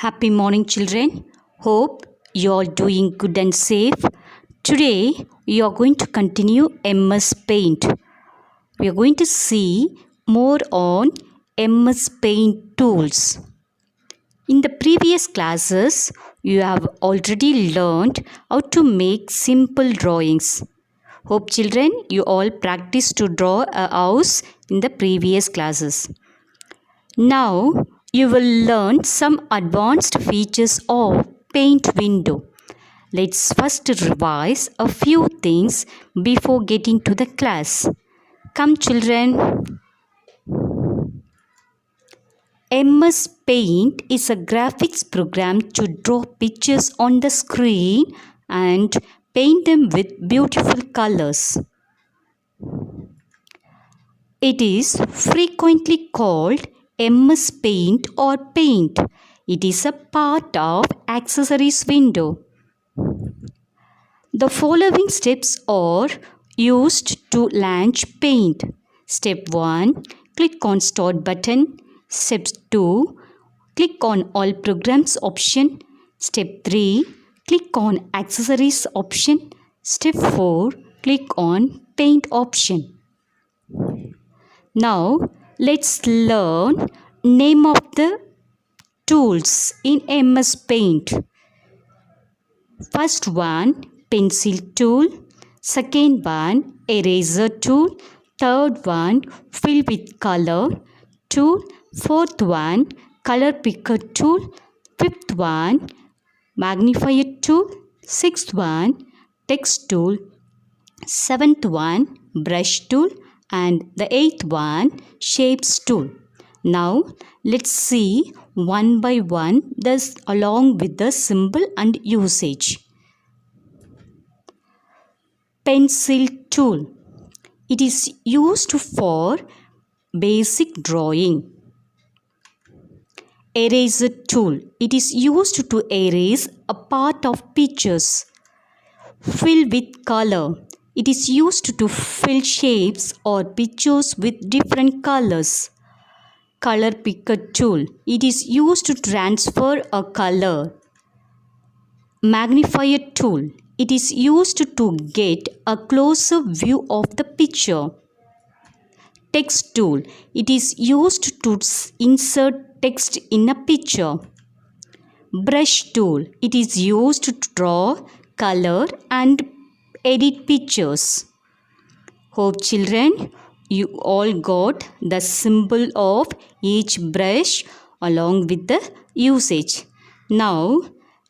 Happy morning, children. Hope you are doing good and safe. Today, we are going to continue MS Paint. We are going to see more on MS Paint tools. In the previous classes, you have already learned how to make simple drawings. Hope, children, you all practiced to draw a house in the previous classes. Now, you will learn some advanced features of Paint window. Let's first revise a few things before getting to the class. Come, children. MS Paint is a graphics program to draw pictures on the screen and paint them with beautiful colors. It is frequently called MS Paint or Paint. It is a part of Accessories window. The following steps are used to launch Paint. Step 1. Click on Start button. Step 2. Click on All Programs option. Step 3. Click on Accessories option. Step 4. Click on Paint option. Now, let's learn name of the tools in MS Paint. First one, pencil tool. Second one, eraser tool. Third one, fill with color tool. Fourth one, color picker tool. Fifth one, magnifier tool. Sixth one, text tool. Seventh one, brush tool. And the eighth one, shapes tool. Now let's see one by one this along with the symbol and usage. Pencil tool. It is used for basic drawing. Eraser tool. It is used to erase a part of pictures. Fill with color. It is used to fill shapes or pictures with different colors. Color picker tool. It is used to transfer a color. Magnifier tool. It is used to get a closer view of the picture. Text tool. It is used to insert text in a picture. Brush tool. It is used to draw, color and edit pictures. Hope, children, you all got the symbol of each brush along with the usage. Now,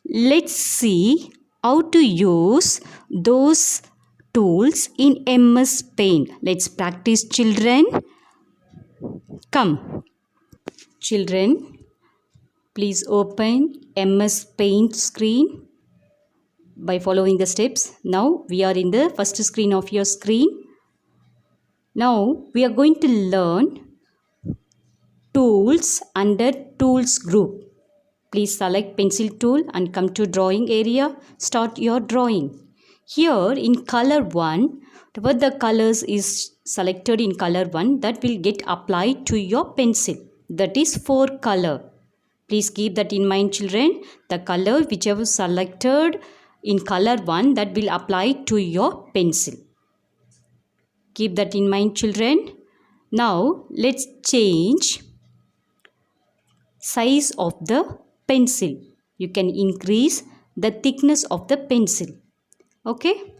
let's see how to use those tools in MS Paint. Let's practice, children. Come. Children, please open MS Paint screen by following the steps. Now, we are in the first screen of your screen. Now, we are going to learn tools under tools group. Please select pencil tool and come to drawing area. Start your drawing. Here in color 1, whatever the colors is selected in color 1, that will get applied to your pencil. That is 4 color. Please keep that in mind, children. The color whichever selected in color 1, that will apply to your pencil. Keep that in mind, children. Now, let's change size of the pencil. You can increase the thickness of the pencil. Okay?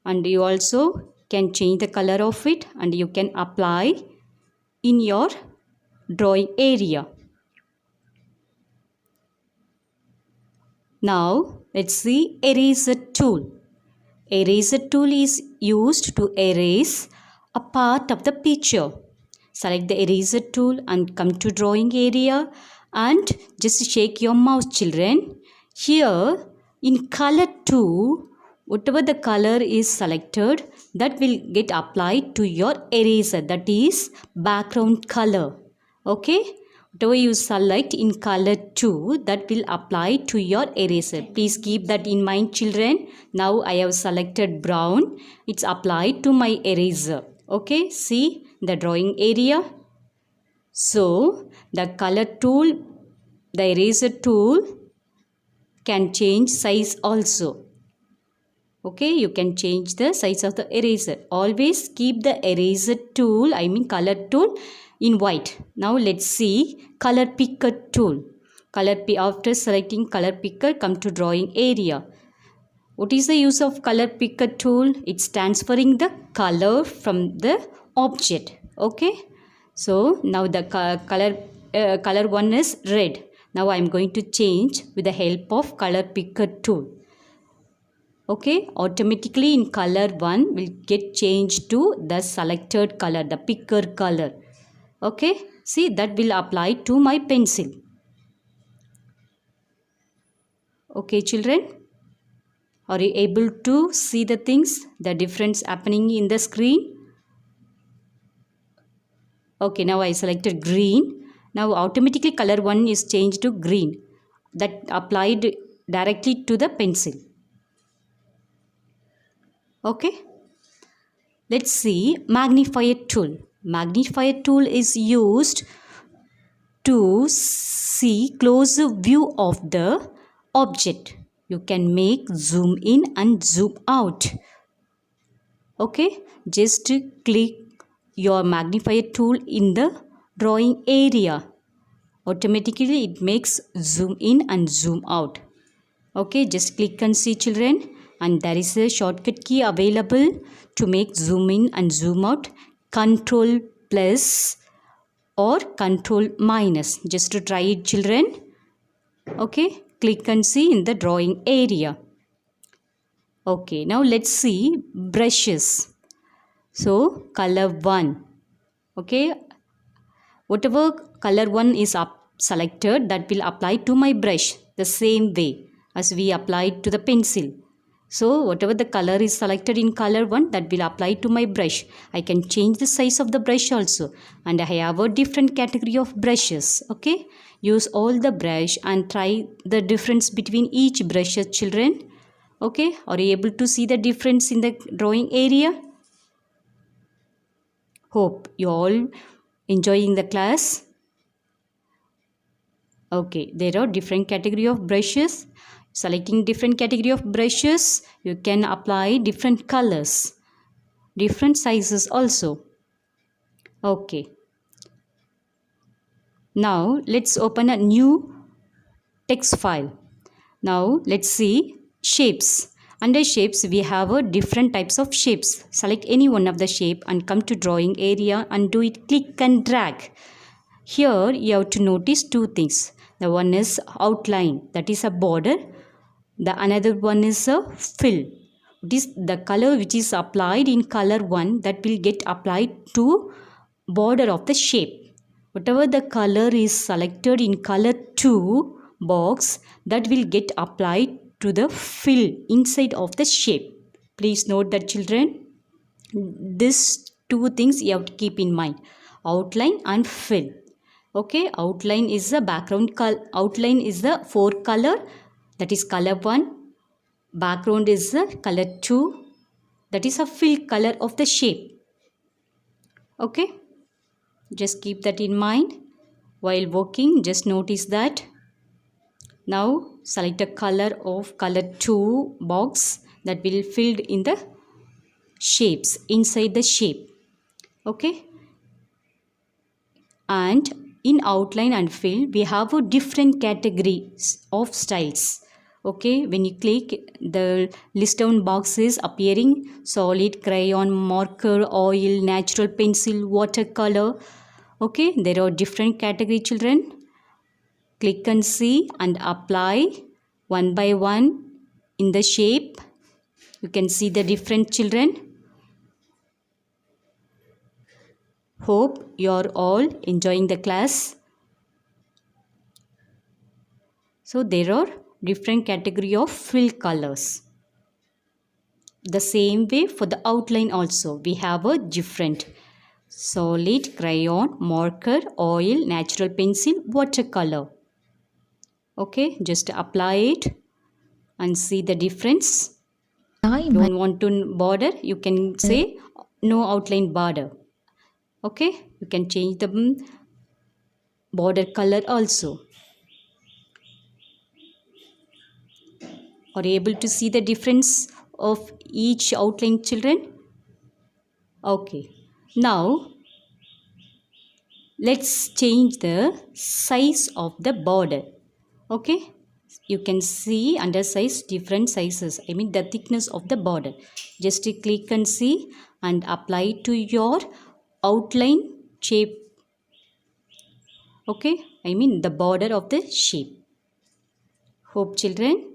And you also can change the color of it and you can apply in your drawing area. Now, let's see eraser tool. Eraser tool is used to erase a part of the picture. Select the eraser tool and come to drawing area and just shake your mouse, children. Here in color 2, whatever the color is selected, that will get applied to your eraser. That is background color. Okay? Whatever you select in color 2, that will apply to your eraser. Please keep that in mind, children. Now I have selected brown. It's applied to my eraser. Okay, see the drawing area. So the color tool the eraser tool can change size also. Okay, you can change the size of the eraser. Always keep the eraser tool, color tool, in white. Now let's see color picker tool. After selecting color picker, come to drawing area. What is the use of color picker tool? It's transferring the color from the object. Okay, so now the color one is red. Now I am going to change with the help of color picker tool. Okay, automatically in color 1 will get changed to the selected color, the picker color. Okay, see, that will apply to my pencil. Okay, children, are you able to see the things, the difference happening in the screen? Okay, now I selected green. Now automatically color 1 is changed to green. That applied directly to the pencil. Okay, let's see magnifier tool. Magnifier tool is used to see closer view of the object. You can make zoom in and zoom out. Okay, just click your magnifier tool in the drawing area. Automatically it makes zoom in and zoom out. Okay, just click and see, children, and there is a shortcut key available to make zoom in and zoom out. Control plus or control minus. Just to try it, children. Okay, click and see in the drawing area. Okay, now let's see brushes. So color 1. Okay, whatever color 1 is selected, that will apply to my brush the same way as we applied to the pencil. So whatever the color is selected in color 1, that will apply to my brush. I can change the size of the brush also, and I have a different category of brushes. Okay, use all the brush and try the difference between each brush, children. Okay, are you able to see the difference in the drawing area? Hope you all enjoying the class. Okay, there are different category of brushes. Selecting different category of brushes, you can apply different colors, different sizes also. Okay, now let's open a new text file. Now let's see shapes. Under shapes, we have a different types of shapes. Select any one of the shape and come to drawing area and do it click and drag. Here you have to notice two things. The one is outline, that is a border. The another one is a fill. This the color which is applied in color 1, that will get applied to border of the shape. Whatever the color is selected in color 2 box, that will get applied to the fill inside of the shape. Please note that, children. These two things you have to keep in mind: outline and fill. Okay, outline is the background color. Outline is the 4 color, that is color 1. Background is the color 2, that is a fill color of the shape. Okay, just keep that in mind while working. Just notice that. Now select a color of color 2 box that will filled in the shapes inside the shape. Okay, and in outline and fill, we have a different categories of styles. Okay, when you click, the list down box is appearing: solid, crayon, marker, oil, natural pencil, watercolor. Okay, there are different category, children. Click and see and apply one by one in the shape. You can see the different, children. Hope you are all enjoying the class. So there are different category of fill colors. The same way for the outline also, we have a different: solid, crayon, marker, oil, natural pencil, watercolor. Okay, just apply it and see the difference. Don't want to border, you can say no outline border. Okay, you can change the border color also. Are you able to see the difference of each outline, children? Okay. Now, let's change the size of the border. Okay. You can see under size different sizes. I mean the thickness of the border. Just click and see and apply to your outline shape. Okay. I mean the border of the shape. Hope children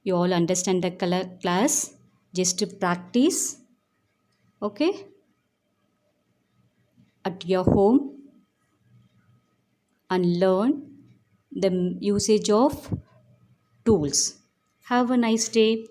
you all understand the color class. Just to practice. Okay. At your home and learn the usage of tools. Have a nice day.